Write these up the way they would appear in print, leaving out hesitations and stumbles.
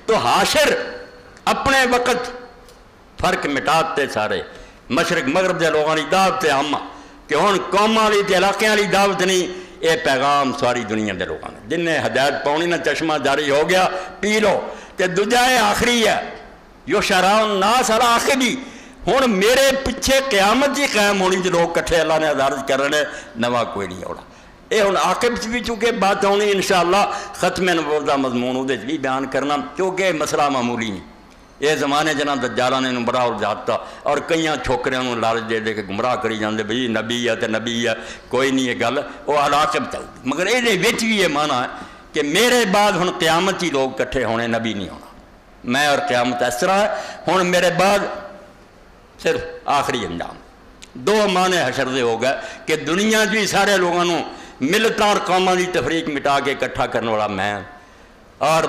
تو حاشر اپنے وقت فرق مٹاتے سارے مشرق مغرب دے لوگوں کی دعوت عامہ کہ ہن قوماں والی تے علاقے والی دعوت نہیں، یہ پیغام ساری دنیا دے لوگوں نے جن نے ہدایت پاؤنی نہ چشمہ جاری ہو گیا پی لو۔ تے دوجا ہے آخری ہے یحشر الناس علی آخری، ہن میرے پیچھے قیامت ہی قائم ہونی جو لوگ کٹھے اللہ نے عدالت کر رہے ہیں، نواں کوئی نہیں ہونا۔ یہ ہن عاقبت بھی چونکہ بات ہونی انشاءاللہ ختم نبوت دا مضمون وہ بھی بیان کرنا، کیونکہ مسئلہ معمولی نہیں۔ یہ زمانے جنہ دجالاں نے بڑا الجھاتا اور کئی چھوکریاں نوں لالچ دے دے کے گمراہ کری جاندے بھئی نبی ہے تے نبی ہے، کوئی نہیں یہ گل وہ علاقب چل گئی۔ مگر یہ وچ بھی یہ معنی ہے کہ میرے بعد ہن قیامت ہی لوگ کٹھے ہونے، نبی نہیں ہونا۔ میں اور قیامت اس طرح ہے، ہن میرے بعد صرف آخری انجام۔ دو معنی حشر دے ہو گئے کہ دنیا جی سارے لوگوں نوں ملتاں اور قوماں دی تفریق مٹا کے اکٹھا کرنے والا میں، اور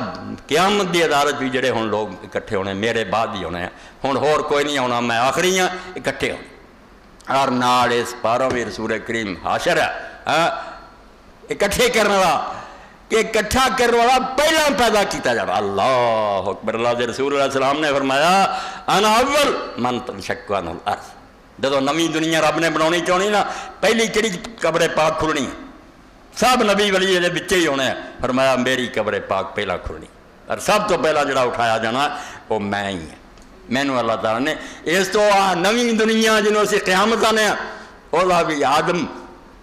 قیامت دی عدالت بھی جڑے ہن لوگ اکٹھے ہونے میرے بعد ہی ہونے ہیں، ہن ہور کوئی نہیں ہونا، میں آخری ہاں، اکٹھے ہونے۔ اور نال اس پاروں میں رسول کریم حاشر ہے اکٹھے کرنے والا، کہ اکٹھا کرنے والا پہلا پیدا کیتا جانا۔ اللہ اکبر۔ اللہ دے رسول علیہ السلام نے فرمایا انا اول من تنشق عنہ الارض، جدو نویں دنیا رب نے بنانی چاہنی نا، پہلی کہڑی قبر پاک کھلنی ہے؟ سب نبی ولی یہ بچے ہی ہونے ہیں، فرمایا میری قبر پاک پہلا کھلنی، اور سب تو پہلا جڑا اٹھایا جانا وہ میں ہی ہوں۔ مینو اللہ تعالیٰ نے اس تو نویں دنیا جنہوں سے قیامت آنے ہیں وہ بھی آدم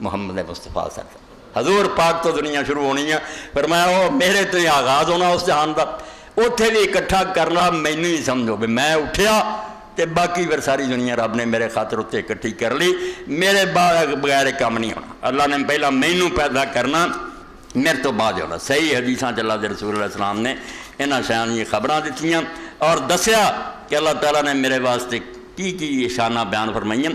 محمد مصطفیٰ صلی اللہ علیہ وسلم حضور پاک تو دنیا شروع ہونی ہے، فرمایا وہ میرے تو ہی آغاز ہونا اس جہان کا، اتنے بھی اکٹھا کرنا مینو ہی سمجھو بھی میں اٹھیا تے باقی پھر ساری دنیا رب نے میرے خاطر اتنے اکٹھی کر لی، میرے بغیر کام نہیں ہونا۔ اللہ نے پہلا مینو پیدا کرنا، میرے تو بعد ہونا۔ صحیح حدیثاں اللہ دے رسول علیہ السلام نے انہاں شان یہ خبراں دتیاں اور دسیا کہ اللہ تعالیٰ نے میرے واسطے کی شانہ بیان فرمائیاں۔